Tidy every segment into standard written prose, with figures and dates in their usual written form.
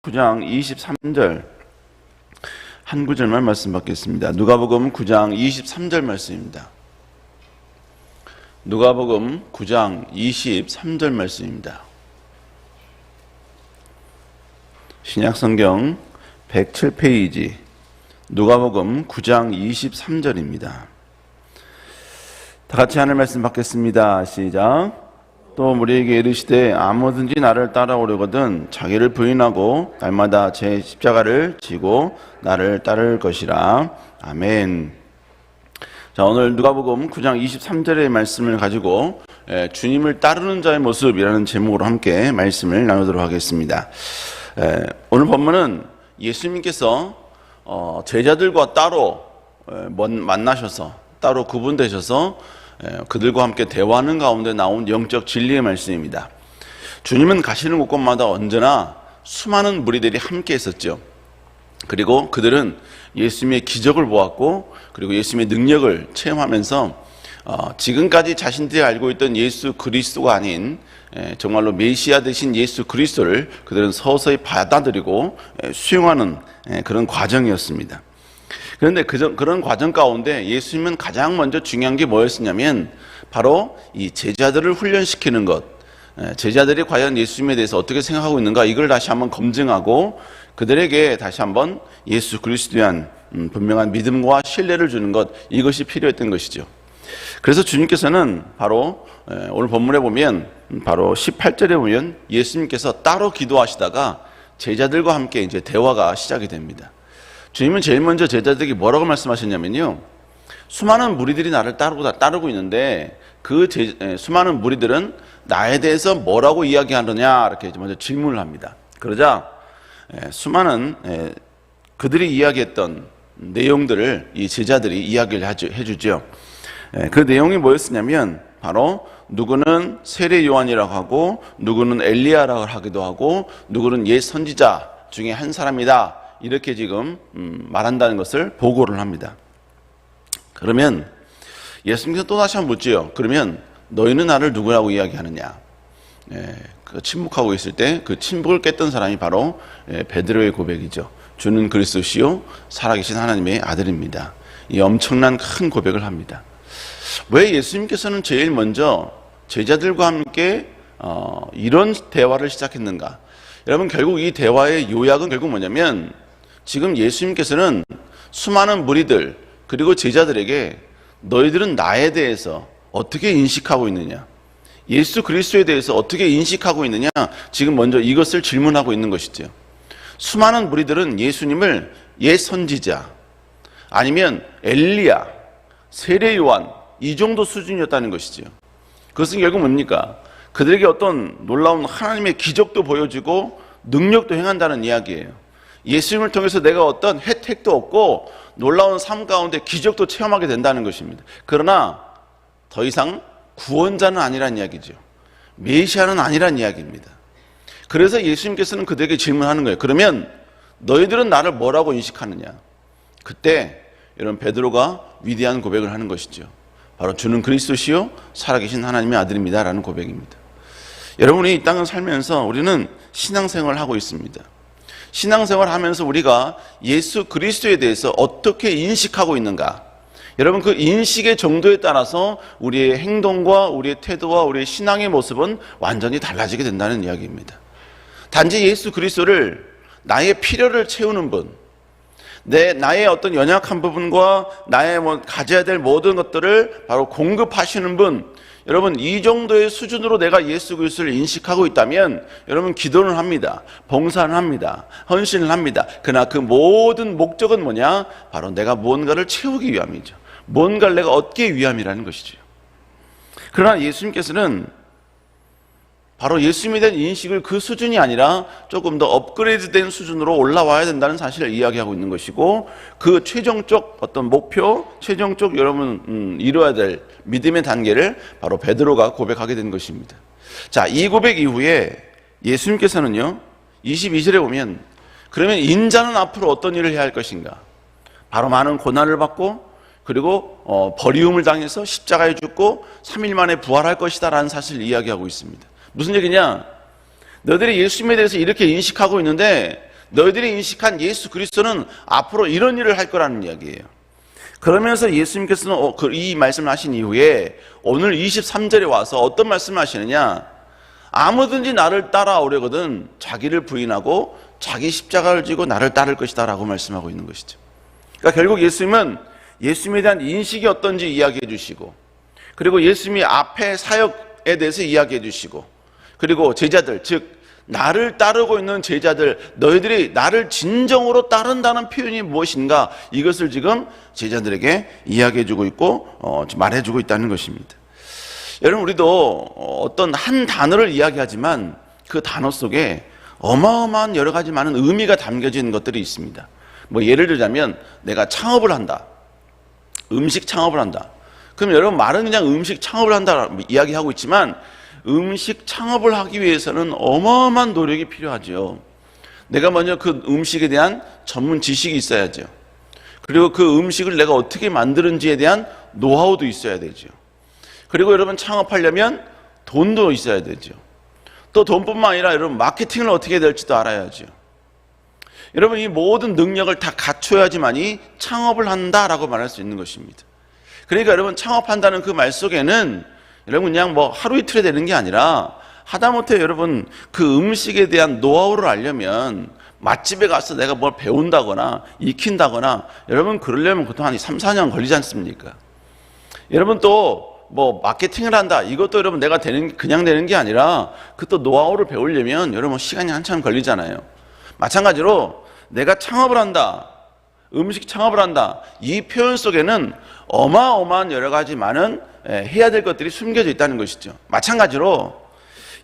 9장 23절 한 구절만 말씀 받겠습니다. 누가복음 9장 23절 말씀입니다. 누가복음 9장 23절 말씀입니다. 신약성경 107페이지 누가복음 9장 23절입니다. 다 같이 하늘 말씀 받겠습니다. 시작. 또 우리에게 이르시되 아무든지 나를 따라오려거든 자기를 부인하고 날마다 제 십자가를 지고 나를 따를 것이라. 아멘. 자, 오늘 누가복음 9장 23절의 말씀을 가지고 주님을 따르는 자의 모습이라는 제목으로 함께 말씀을 나누도록 하겠습니다. 오늘 본문은 예수님께서 제자들과 따로 만나셔서 따로 구분되셔서 그들과 함께 대화하는 가운데 나온 영적 진리의 말씀입니다. 주님은 가시는 곳곳마다 언제나 수많은 무리들이 함께 있었죠. 그리고 그들은 예수님의 기적을 보았고 그리고 예수님의 능력을 체험하면서 지금까지 자신들이 알고 있던 예수 그리스도가 아닌 정말로 메시아 되신 예수 그리스도를 그들은 서서히 받아들이고 수용하는 그런 과정이었습니다. 그런데 그런 과정 가운데 예수님은 가장 먼저 중요한 게 뭐였냐면 바로 이 제자들을 훈련시키는 것, 제자들이 과연 예수님에 대해서 어떻게 생각하고 있는가, 이걸 다시 한번 검증하고 그들에게 다시 한번 예수 그리스도에 대한 분명한 믿음과 신뢰를 주는 것, 이것이 필요했던 것이죠. 그래서 주님께서는 바로 오늘 본문에 보면 바로 18절에 보면 예수님께서 따로 기도하시다가 제자들과 함께 이제 대화가 시작이 됩니다. 주님은 제일 먼저 제자들에게 뭐라고 말씀하셨냐면요, 수많은 무리들이 나를 따르고 있는데 그 수많은 무리들은 나에 대해서 뭐라고 이야기하느냐, 이렇게 먼저 질문을 합니다. 그러자 수많은 그들이 이야기했던 내용들을 이 제자들이 이야기를 해주죠. 그 내용이 뭐였냐면 바로 누구는 세례 요한이라고 하고 누구는 엘리야라고 하기도 하고 누구는 옛 선지자 중에 한 사람이다, 이렇게 지금 말한다는 것을 보고를 합니다. 그러면 예수님께서 또 다시 한번 묻지요. 그러면 너희는 나를 누구라고 이야기하느냐? 그 침묵하고 있을 때 그 침묵을 깼던 사람이 바로 베드로의 고백이죠. 주는 그리스도시요 살아계신 하나님의 아들입니다. 이 엄청난 큰 고백을 합니다. 왜 예수님께서는 제일 먼저 제자들과 함께 이런 대화를 시작했는가? 여러분, 결국 이 대화의 요약은 결국 뭐냐면 지금 예수님께서는 수많은 무리들 그리고 제자들에게 너희들은 나에 대해서 어떻게 인식하고 있느냐, 예수 그리스도에 대해서 어떻게 인식하고 있느냐, 지금 먼저 이것을 질문하고 있는 것이죠. 수많은 무리들은 예수님을 옛 선지자 아니면 엘리야, 세례 요한, 이 정도 수준이었다는 것이죠. 그것은 결국 뭡니까? 그들에게 어떤 놀라운 하나님의 기적도 보여주고 능력도 행한다는 이야기예요. 예수님을 통해서 내가 어떤 혜택도 얻고 놀라운 삶 가운데 기적도 체험하게 된다는 것입니다. 그러나 더 이상 구원자는 아니란 이야기죠. 메시아는 아니란 이야기입니다. 그래서 예수님께서는 그들에게 질문하는 거예요. 그러면 너희들은 나를 뭐라고 인식하느냐? 그때 여러분, 베드로가 위대한 고백을 하는 것이죠. 바로 주는 그리스도시요 살아계신 하나님의 아들입니다 라는 고백입니다. 여러분이 이 땅을 살면서 우리는 신앙생활을 하고 있습니다. 신앙생활을 하면서 우리가 예수 그리스도에 대해서 어떻게 인식하고 있는가, 여러분, 그 인식의 정도에 따라서 우리의 행동과 우리의 태도와 우리의 신앙의 모습은 완전히 달라지게 된다는 이야기입니다. 단지 예수 그리스도를 나의 필요를 채우는 분, 나의 어떤 연약한 부분과 나의 가져야 될 모든 것들을 바로 공급하시는 분, 여러분, 이 정도의 수준으로 내가 예수 그리스도를 인식하고 있다면 여러분, 기도를 합니다. 봉사를 합니다. 헌신을 합니다. 그러나 그 모든 목적은 뭐냐? 바로 내가 무언가를 채우기 위함이죠. 뭔가를 내가 얻기 위함이라는 것이죠. 그러나 예수님께서는 바로 예수님에 대한 인식을 그 수준이 아니라 조금 더 업그레이드된 수준으로 올라와야 된다는 사실을 이야기하고 있는 것이고, 그 최종적 어떤 목표, 최종적 여러분 이루어야 될 믿음의 단계를 바로 베드로가 고백하게 된 것입니다. 자, 이 고백 이후에 예수님께서는요 22절에 보면 그러면 인자는 앞으로 어떤 일을 해야 할 것인가? 바로 많은 고난을 받고 그리고 버리움을 당해서 십자가에 죽고 3일 만에 부활할 것이다 라는 사실을 이야기하고 있습니다. 무슨 얘기냐? 너희들이 예수님에 대해서 이렇게 인식하고 있는데 너희들이 인식한 예수 그리스도는 앞으로 이런 일을 할 거라는 이야기예요. 그러면서 예수님께서는 이 말씀을 하신 이후에 오늘 23절에 와서 어떤 말씀을 하시느냐, 아무든지 나를 따라오려거든 자기를 부인하고 자기 십자가를 지고 나를 따를 것이다 라고 말씀하고 있는 것이죠. 그러니까 결국 예수님은 예수님에 대한 인식이 어떤지 이야기해 주시고, 그리고 예수님이 앞에 사역에 대해서 이야기해 주시고, 그리고 제자들, 즉 나를 따르고 있는 제자들, 너희들이 나를 진정으로 따른다는 표현이 무엇인가, 이것을 지금 제자들에게 이야기해 주고 있고 말해 주고 있다는 것입니다. 여러분, 우리도 어떤 한 단어를 이야기하지만 그 단어 속에 어마어마한 여러 가지 많은 의미가 담겨진 것들이 있습니다. 뭐 예를 들자면 내가 창업을 한다, 음식 창업을 한다. 그럼 여러분, 말은 그냥 음식 창업을 한다 이야기하고 있지만 음식 창업을 하기 위해서는 어마어마한 노력이 필요하죠. 내가 먼저 그 음식에 대한 전문 지식이 있어야죠. 그리고 그 음식을 내가 어떻게 만드는지에 대한 노하우도 있어야 되죠. 그리고 여러분, 창업하려면 돈도 있어야 되죠. 또 돈뿐만 아니라 여러분, 마케팅을 어떻게 해야 될지도 알아야죠. 여러분, 이 모든 능력을 다 갖춰야지만이 창업을 한다라고 말할 수 있는 것입니다. 그러니까 여러분, 창업한다는 그 말 속에는 여러분 그냥 뭐 하루 이틀에 되는 게 아니라, 하다못해 여러분 그 음식에 대한 노하우를 알려면 맛집에 가서 내가 뭘 배운다거나 익힌다거나, 여러분 그러려면 보통 한 3, 4년 걸리지 않습니까? 여러분 또 뭐 마케팅을 한다, 이것도 여러분 내가 그냥 되는 게 아니라 그 또 노하우를 배우려면 여러분 시간이 한참 걸리잖아요. 마찬가지로 내가 창업을 한다, 음식 창업을 한다, 이 표현 속에는 어마어마한 여러 가지 많은 해야 될 것들이 숨겨져 있다는 것이죠. 마찬가지로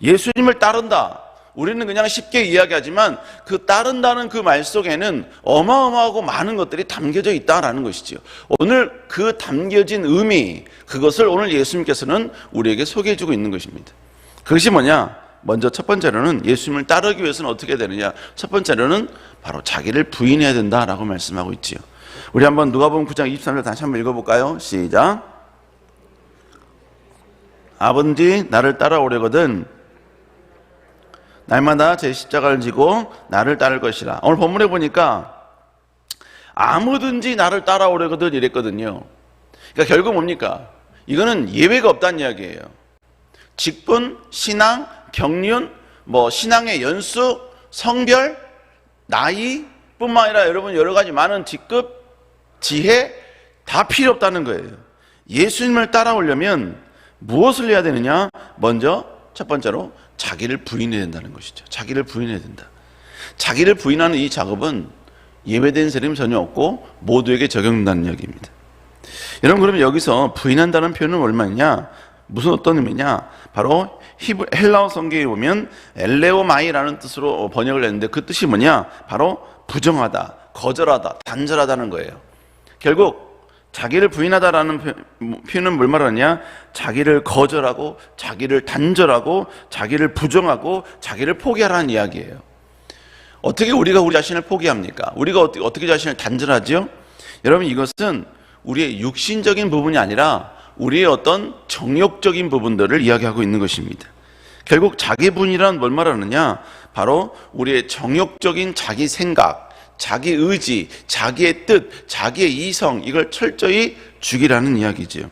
예수님을 따른다, 우리는 그냥 쉽게 이야기하지만 그 따른다는 그 말 속에는 어마어마하고 많은 것들이 담겨져 있다라는 것이죠. 오늘 그 담겨진 의미, 그것을 오늘 예수님께서는 우리에게 소개해 주고 있는 것입니다. 그것이 뭐냐? 먼저 첫 번째로는 예수님을 따르기 위해서는 어떻게 되느냐? 첫 번째로는 바로 자기를 부인해야 된다라고 말씀하고 있지요. 우리 한번 누가복음 9장 23절 다시 한번 읽어볼까요? 시작. 아버지 나를 따라오려거든 날마다 제 십자가를 지고 나를 따를 것이라. 오늘 본문에 보니까 아무든지 나를 따라오려거든 이랬거든요. 그러니까 결국 뭡니까? 이거는 예외가 없다는 이야기예요. 직분, 신앙, 경륜, 뭐 신앙의 연수, 성별, 나이 뿐만 아니라 여러분 여러 가지 많은 직급, 지혜 다 필요 없다는 거예요. 예수님을 따라오려면 무엇을 해야 되느냐? 먼저 첫 번째로 자기를 부인해야 된다는 것이죠. 자기를 부인해야 된다. 자기를 부인하는 이 작업은 예외된 사람이 전혀 없고 모두에게 적용된다는 이야기입니다. 여러분, 그러면 여기서 부인한다는 표현은 얼마냐? 무슨 어떤 의미냐? 바로 헬라어 성경에 보면 엘레오마이라는 뜻으로 번역을 했는데 그 뜻이 뭐냐? 바로 부정하다, 거절하다, 단절하다는 거예요. 결국 자기를 부인하다라는 표현은 뭘 말하냐? 자기를 거절하고 자기를 단절하고 자기를 부정하고 자기를 포기하라는 이야기예요. 어떻게 우리가 우리 자신을 포기합니까? 우리가 어떻게 자신을 단절하죠? 여러분, 이것은 우리의 육신적인 부분이 아니라 우리의 어떤 정욕적인 부분들을 이야기하고 있는 것입니다. 결국 자기 부인이란 뭘 말하느냐? 바로 우리의 정욕적인 자기 생각, 자기 의지, 자기의 뜻, 자기의 이성, 이걸 철저히 죽이라는 이야기죠.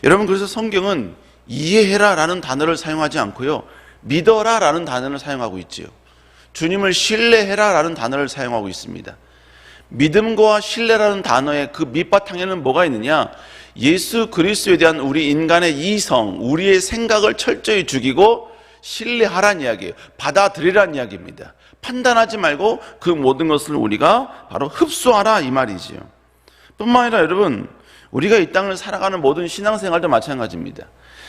여러분, 그래서 성경은 이해해라 라는 단어를 사용하지 않고요, 믿어라 라는 단어를 사용하고 있지요. 주님을 신뢰해라 라는 단어를 사용하고 있습니다. 믿음과 신뢰라는 단어의 그 밑바탕에는 뭐가 있느냐? 예수 그리스도에 대한 우리 인간의 이성, 우리의 생각을 철저히 죽이고 신뢰하라는 이야기예요. 받아들이라는 이야기입니다. 판단하지 말고 그 모든 것을 우리가 바로 흡수하라, 이 말이지요. 뿐만 아니라 여러분, 우리가 이 땅을 살아가는 모든 신앙생활도 마찬가지입니다.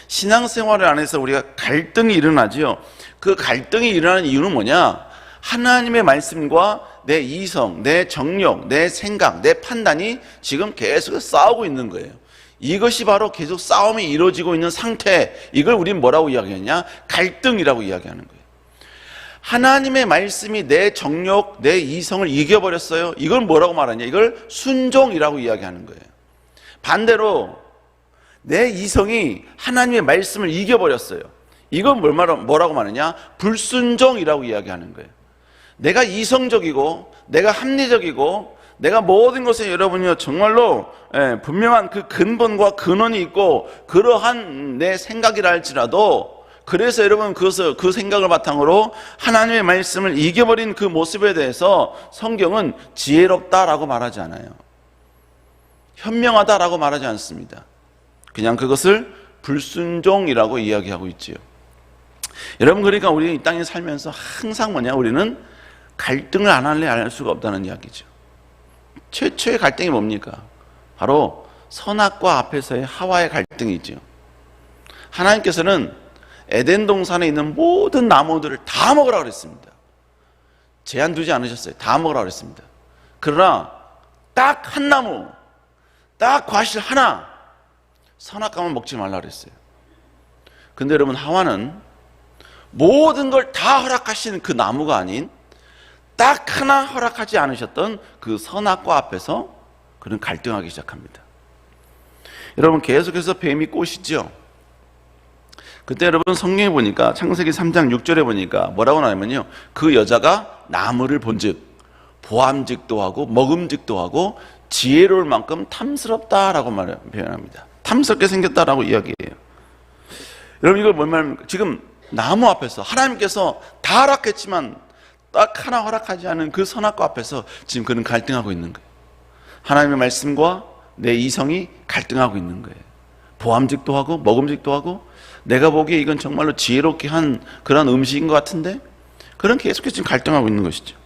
신앙생활을 안에서 우리가 갈등이 일어나지요. 그 갈등이 일어나는 이유는 뭐냐? 하나님의 말씀과 내 이성, 내 정욕, 내 생각, 내 판단이 지금 계속 싸우고 있는 거예요. 이것이 바로 계속 싸움이 이루어지고 있는 상태, 이걸 우리는 뭐라고 이야기하냐? 갈등이라고 이야기하는 거예요. 하나님의 말씀이 내 정욕, 내 이성을 이겨버렸어요. 이걸 뭐라고 말하냐? 이걸 순종이라고 이야기하는 거예요. 반대로 내 이성이 하나님의 말씀을 이겨버렸어요. 이건 뭐라고 말하냐? 불순종이라고 이야기하는 거예요. 내가 이성적이고 내가 합리적이고 내가 모든 것에 여러분이요 정말로 분명한 그 근본과 근원이 있고 그러한 내 생각이라 할지라도, 그래서 여러분 그 생각을 바탕으로 하나님의 말씀을 이겨버린 그 모습에 대해서 성경은 지혜롭다라고 말하지 않아요. 현명하다라고 말하지 않습니다. 그냥 그것을 불순종이라고 이야기하고 있지요. 여러분, 그러니까 우리 이 땅에 살면서 항상 우리는 갈등을 안 할래 안 할 수가 없다는 이야기죠. 최초의 갈등이 뭡니까? 바로 선악과 앞에서의 하와의 갈등이죠. 하나님께서는 에덴 동산에 있는 모든 나무들을 다 먹으라고 그랬습니다. 제한 두지 않으셨어요. 다 먹으라고 그랬습니다. 그러나 딱 한 나무, 딱 과실 하나, 선악과만 먹지 말라고 그랬어요. 근데 여러분, 하와는 모든 걸 다 허락하시는 그 나무가 아닌 딱 하나 허락하지 않으셨던 그 선악과 앞에서 그는 갈등하기 시작합니다. 여러분, 계속해서 뱀이 꼬시죠. 그때 여러분 성경에 보니까 창세기 3장 6절에 보니까 뭐라고 나오냐면요, 그 여자가 나무를 본즉 보암직도 하고 먹음직도 하고 지혜로울 만큼 탐스럽다라고 표현합니다. 탐스럽게 생겼다라고 이야기해요. 여러분, 이걸 뭔 말입니까? 지금 나무 앞에서 하나님께서 다 허락했지만 딱 하나 허락하지 않은 그 선악과 앞에서 지금 그는 갈등하고 있는 거예요. 하나님의 말씀과 내 이성이 갈등하고 있는 거예요. 보암직도 하고 먹음직도 하고, 내가 보기에 이건 정말로 지혜롭게 한 그런 음식인 것 같은데, 그런 계속해서 지금 갈등하고 있는 것이죠.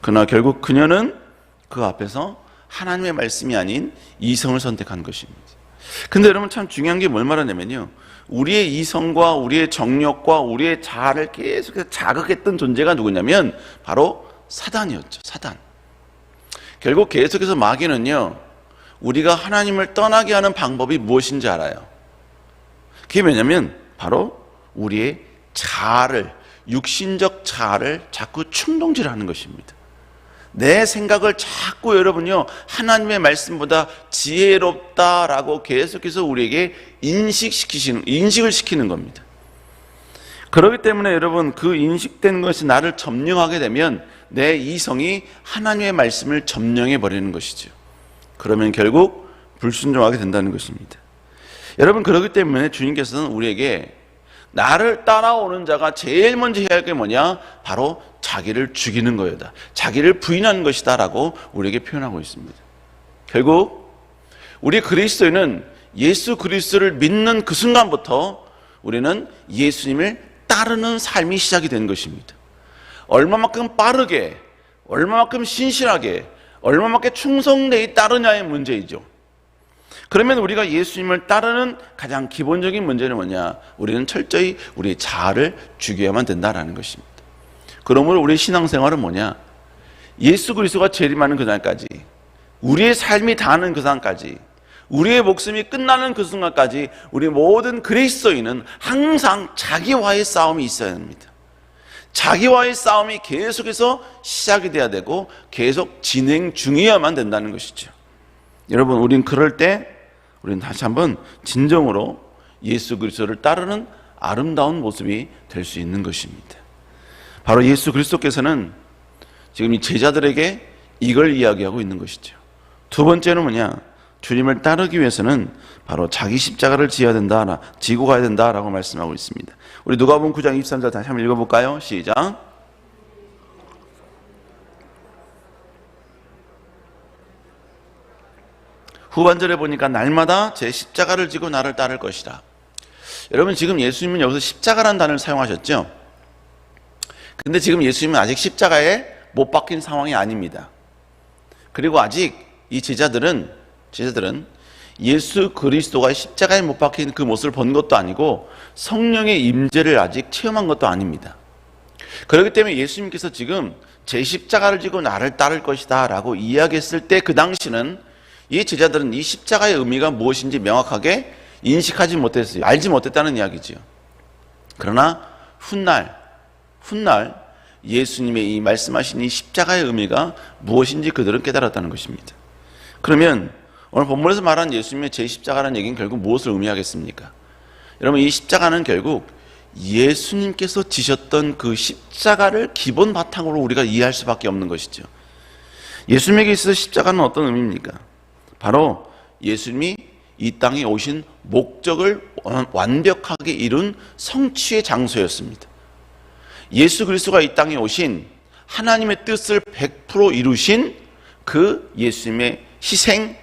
그러나 결국 그녀는 그 앞에서 하나님의 말씀이 아닌 이성을 선택한 것입니다. 근데 여러분, 참 중요한 게 뭘 말하냐면요, 우리의 이성과 우리의 정욕과 우리의 자아를 계속해서 자극했던 존재가 누구냐면 바로 사단이었죠. 사단. 결국 계속해서 마귀는요, 우리가 하나님을 떠나게 하는 방법이 무엇인지 알아요. 그게 뭐냐면 바로 우리의 자아를, 육신적 자아를 자꾸 충동질하는 것입니다. 내 생각을 자꾸 여러분요, 하나님의 말씀보다 지혜롭다라고 계속해서 우리에게 인식을 시키는 겁니다. 그렇기 때문에 여러분, 그 인식된 것이 나를 점령하게 되면 내 이성이 하나님의 말씀을 점령해 버리는 것이죠. 그러면 결국 불순종하게 된다는 것입니다. 여러분, 그렇기 때문에 주님께서는 우리에게 나를 따라오는 자가 제일 먼저 해야 할 게 뭐냐? 바로 자기를 죽이는 거다, 자기를 부인하는 것이다 라고 우리에게 표현하고 있습니다. 결국 우리 그리스도인은 예수 그리스도를 믿는 그 순간부터 우리는 예수님을 따르는 삶이 시작이 된 것입니다. 얼마만큼 빠르게, 얼마만큼 신실하게, 얼마만큼 충성되이 따르냐의 문제이죠. 그러면 우리가 예수님을 따르는 가장 기본적인 문제는 뭐냐? 우리는 철저히 우리의 자아를 죽여야만 된다는 것입니다. 그러므로 우리의 신앙생활은 뭐냐? 예수 그리스도가 재림하는 그날까지, 우리의 삶이 다하는 그 순간까지, 우리의 목숨이 끝나는 그 순간까지 우리 모든 그리스도인은 항상 자기와의 싸움이 있어야 합니다. 자기와의 싸움이 계속해서 시작이 돼야 되고 계속 진행 중이어야만 된다는 것이죠. 여러분, 우린 그럴 때 우리는 다시 한번 진정으로 예수 그리스도를 따르는 아름다운 모습이 될 수 있는 것입니다. 바로 예수 그리스도께서는 지금 이 제자들에게 이걸 이야기하고 있는 것이죠. 두 번째는 뭐냐? 주님을 따르기 위해서는 바로 자기 십자가를 지고 가야 된다라고 말씀하고 있습니다. 우리 누가복음 9장 23절 다시 한번 읽어볼까요? 시작. 후반절에 보니까 날마다 제 십자가를 지고 나를 따를 것이다. 여러분, 지금 예수님은 여기서 십자가라는 단어를 사용하셨죠? 근데 지금 예수님은 아직 십자가에 못 박힌 상황이 아닙니다. 그리고 아직 이 제자들은 예수 그리스도가 십자가에 못 박힌 그 모습을 본 것도 아니고 성령의 임재를 아직 체험한 것도 아닙니다. 그렇기 때문에 예수님께서 지금 제 십자가를 지고 나를 따를 것이다 라고 이야기했을 때 그 당시는 이 제자들은 이 십자가의 의미가 무엇인지 명확하게 인식하지 못했어요. 알지 못했다는 이야기지요. 그러나 훗날 예수님의 이 말씀하신 이 십자가의 의미가 무엇인지 그들은 깨달았다는 것입니다. 그러면 오늘 본문에서 말한 예수님의 제 십자가라는 얘기는 결국 무엇을 의미하겠습니까? 여러분, 이 십자가는 결국 예수님께서 지셨던 그 십자가를 기본 바탕으로 우리가 이해할 수밖에 없는 것이죠. 예수님에게 있어서 십자가는 어떤 의미입니까? 바로 예수님이 이 땅에 오신 목적을 완벽하게 이룬 성취의 장소였습니다. 예수 그리스도가 이 땅에 오신 하나님의 뜻을 100% 이루신 그 예수님의 희생,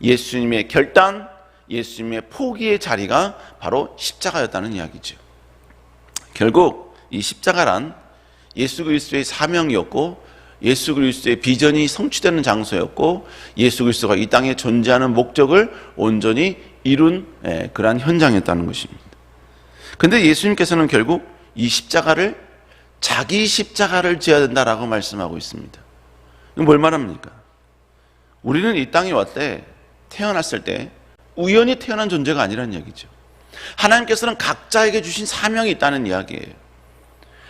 예수님의 결단, 예수님의 포기의 자리가 바로 십자가였다는 이야기죠. 결국 이 십자가란 예수 그리스도의 사명이었고, 예수 그리스도의 비전이 성취되는 장소였고, 예수 그리스도가 이 땅에 존재하는 목적을 온전히 이룬 그러한 현장이었다는 것입니다. 그런데 예수님께서는 결국 이 십자가를 자기 십자가를 지어야 된다라고 말씀하고 있습니다. 이건 뭘 말합니까? 우리는 이 땅에 태어났을 때 우연히 태어난 존재가 아니라는 이야기죠. 하나님께서는 각자에게 주신 사명이 있다는 이야기예요.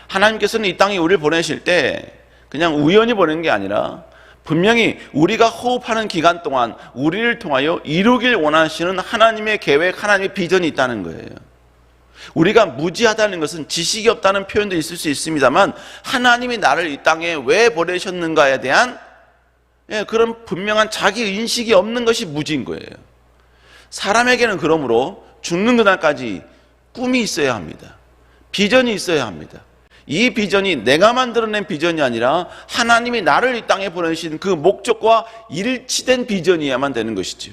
하나님께서는 이 땅에 우리를 보내실 때 그냥 우연히 보낸 게 아니라 분명히 우리가 호흡하는 기간 동안 우리를 통하여 이루길 원하시는 하나님의 계획, 하나님의 비전이 있다는 거예요. 우리가 무지하다는 것은 지식이 없다는 표현도 있을 수 있습니다만, 하나님이 나를 이 땅에 왜 보내셨는가에 대한 그런 분명한 자기 인식이 없는 것이 무지인 거예요. 사람에게는 그러므로 죽는 그날까지 꿈이 있어야 합니다. 비전이 있어야 합니다. 이 비전이 내가 만들어낸 비전이 아니라 하나님이 나를 이 땅에 보내신 그 목적과 일치된 비전이어야만 되는 것이죠.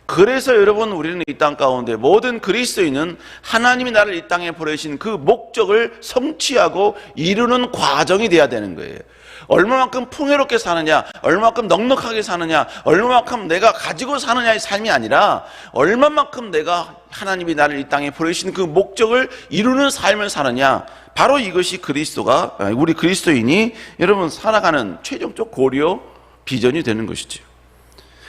그래서 여러분, 우리는 이 땅 가운데 모든 그리스도인은 하나님이 나를 이 땅에 보내신 그 목적을 성취하고 이루는 과정이 돼야 되는 거예요. 얼마만큼 풍요롭게 사느냐, 얼마만큼 넉넉하게 사느냐, 얼마만큼 내가 가지고 사느냐의 삶이 아니라 얼마만큼 내가 하나님이 나를 이 땅에 보내신 그 목적을 이루는 삶을 사느냐, 바로 이것이 우리 그리스도인이 여러분 살아가는 최종적 고려 비전이 되는 것이죠.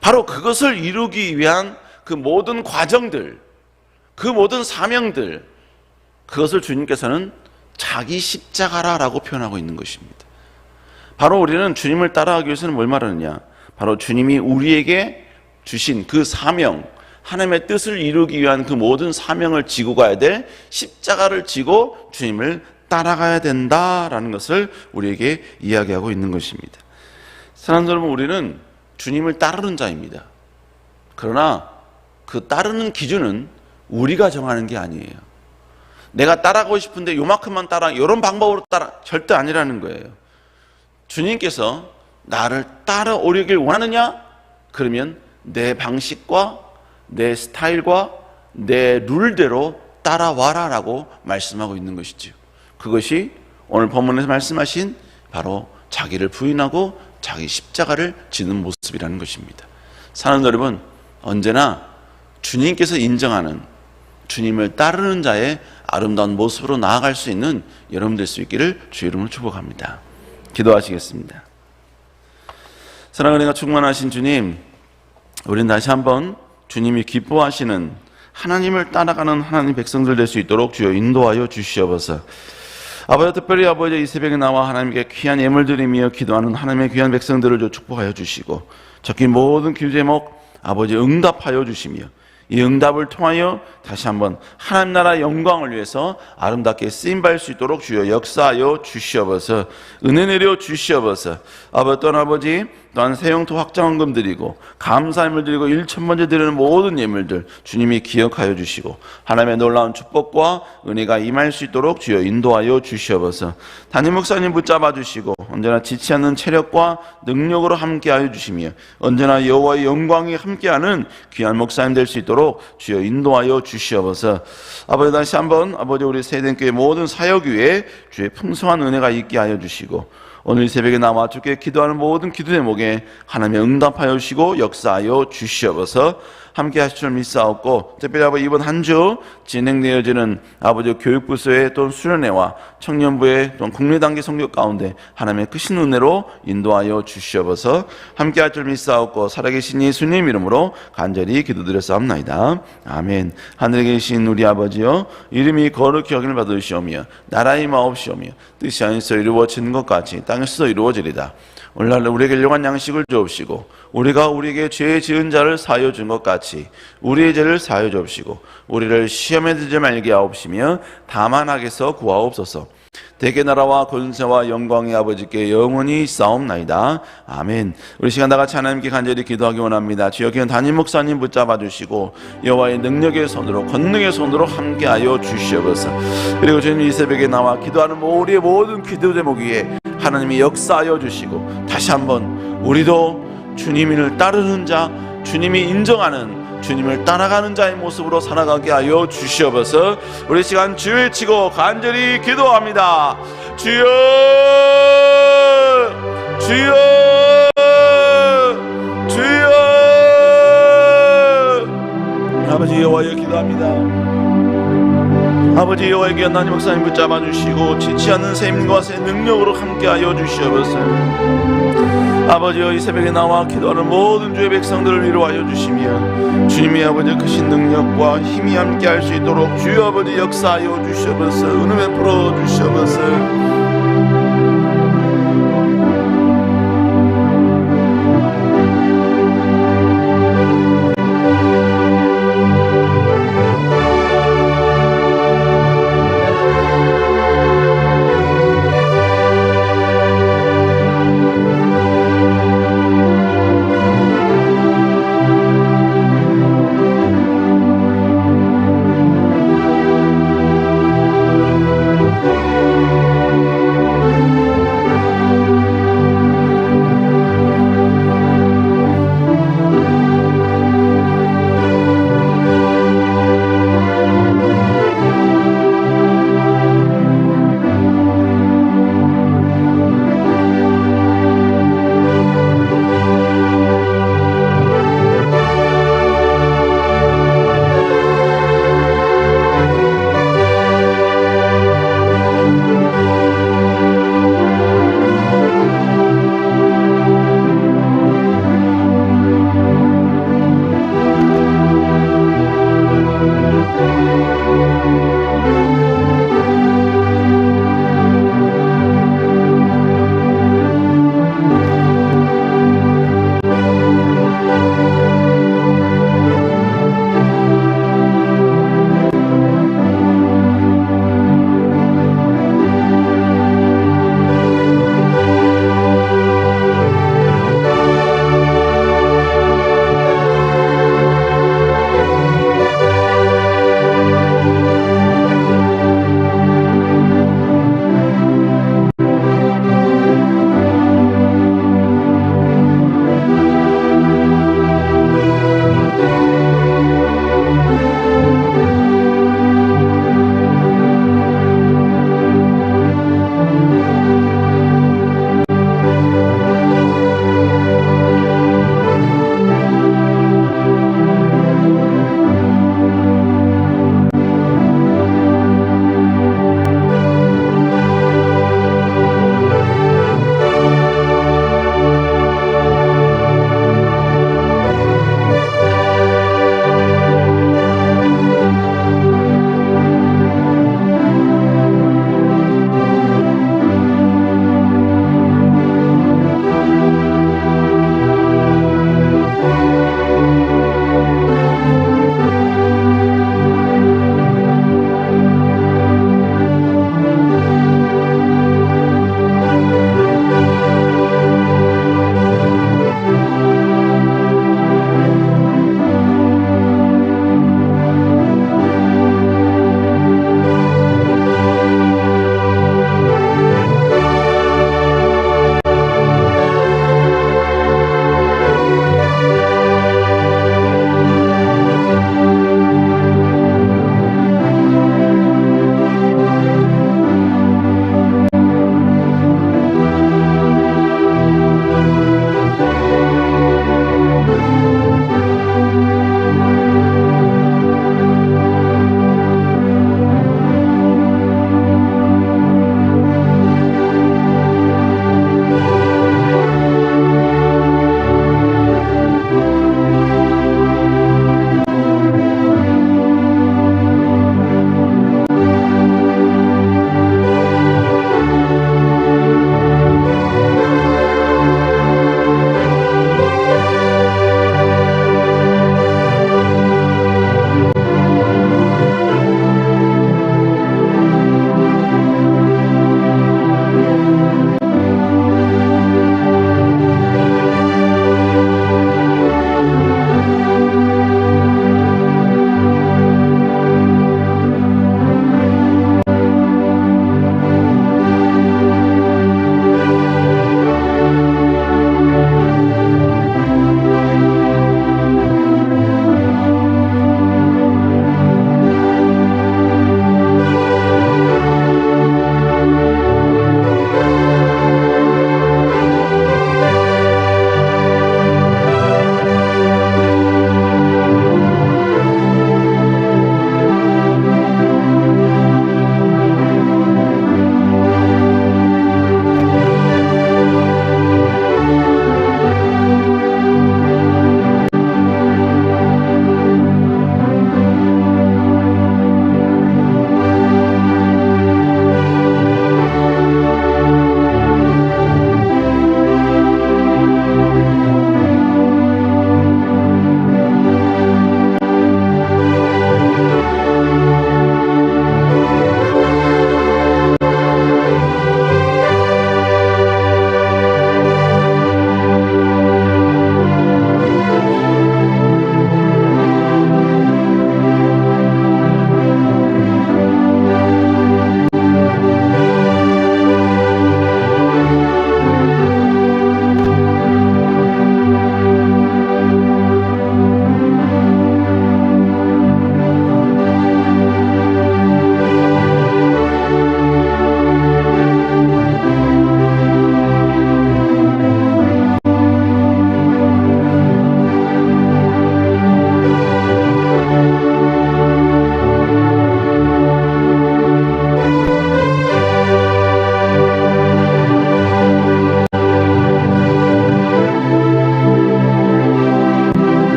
바로 그것을 이루기 위한 그 모든 과정들, 그 모든 사명들, 그것을 주님께서는 자기 십자가라고 표현하고 있는 것입니다. 바로 우리는 주님을 따라가기 위해서는 뭘 말하느냐? 바로 주님이 우리에게 주신 그 사명, 하나님의 뜻을 이루기 위한 그 모든 사명을 지고 가야 될 십자가를 지고 주님을 따라가야 된다라는 것을 우리에게 이야기하고 있는 것입니다. 사랑하는 여러분, 우리는 주님을 따르는 자입니다. 그러나 그 따르는 기준은 우리가 정하는 게 아니에요. 내가 따라가고 싶은데 요만큼만 이런 방법으로 절대 아니라는 거예요. 주님께서 나를 따라오려길 원하느냐? 그러면 내 방식과 내 스타일과 내 룰대로 따라와라 라고 말씀하고 있는 것이죠. 그것이 오늘 본문에서 말씀하신 바로 자기를 부인하고 자기 십자가를 지는 모습이라는 것입니다. 사랑하는 여러분, 언제나 주님께서 인정하는, 주님을 따르는 자의 아름다운 모습으로 나아갈 수 있는 여러분 될 수 있기를 주의 이름으로 축복합니다. 기도하시겠습니다. 사랑의 은혜가 충만하신 주님, 우리는 다시 한번 주님이 기뻐하시는 하나님을 따라가는 하나님 백성들 될 수 있도록 주여 인도하여 주시옵소서. 아버지, 특별히 아버지 이 새벽에 나와 하나님께 귀한 예물 드리며 기도하는 하나님의 귀한 백성들을 축복하여 주시고, 적힌 모든 기도 제목 아버지 응답하여 주시며, 이 응답을 통하여 다시 한번 하나님 나라 영광을 위해서 아름답게 쓰임받을 수 있도록 주여 역사하여 주시옵소서. 은혜 내려 주시옵소서. 아버지, 또한 아버지 또한 새영토 확장헌금 드리고 감사함을 드리고 1,000번째 드리는 모든 예물들 주님이 기억하여 주시고 하나님의 놀라운 축복과 은혜가 임할 수 있도록 주여 인도하여 주시옵소서. 담임 목사님 붙잡아 주시고 언제나 지치 않는 체력과 능력으로 함께하여 주시며 언제나 여호와의 영광이 함께하는 귀한 목사님 될 수 있도록 주여 인도하여 주시옵소서. 아버지, 다시 한번 아버지 우리 세대교회 모든 사역 위에 주의 풍성한 은혜가 있게 하여 주시고 오늘 새벽에 나와 주께 기도하는 모든 기도 제목에 하나님의 응답하여 주시고 역사하여 주시옵소서. 함께 하실 줄 믿사옵고, 특별히 아버지 이번 한 주 진행되어지는 아버지 교육부서의 또 수련회와 청년부의 또 국내단계 성교 가운데 하나님의 크신 은혜로 인도하여 주시옵소서. 함께 할 줄 믿사옵고 살아계신 예수님 이름으로 간절히 기도드렸사옵나이다. 아멘. 하늘에 계신 우리 아버지여, 이름이 거룩히 여김을 받으시오며 나라의 마옵시오며 뜻이 하늘에서 이루어지는 것 같이 땅에서도 이루어지리다. 오늘날 우리에게 일용할 양식을 주옵시고 우리가 우리에게 죄 지은 자를 사하여 준 것 같이 우리의 죄를 사하여 주옵시고 우리를 시험에 들지 말게 하옵시며 다만 악에서 구하옵소서. 대개 나라와 권세와 영광의 아버지께 영원히 싸움나이다. 아멘. 우리 시간 다같이 하나님께 간절히 기도하기 원합니다. 주여 기은 담임 목사님 붙잡아 주시고 여호와의 능력의 손으로 권능의 손으로 함께하여 주시옵소서. 그리고 주님 이 새벽에 나와 기도하는 우리의 모든 기도 제목 위에 하나님이 역사하여 주시고 다시 한번 우리도 주님을 따르는 자, 주님이 인정하는 주님을 따라가는 자의 모습으로 살아가게 하여 주시옵소서. 우리 시간 주 외치고 간절히 기도합니다. 주여, 주여, 주여. 아버지 여호와여 기도합니다. 아버지 여호와의 귀한 담임 목사님 붙잡아 주시고 지치 않는 샘과 새 능력으로 함께하여 주시옵소서. 아버지여 이 새벽에 나와 기도하는 모든 주의 백성들을 위로하여 주시며 주님의 아버지 크신 능력과 힘이 함께할 수 있도록 주여 아버지 역사하여 주시옵소서. 은혜 베풀어 주시옵소서.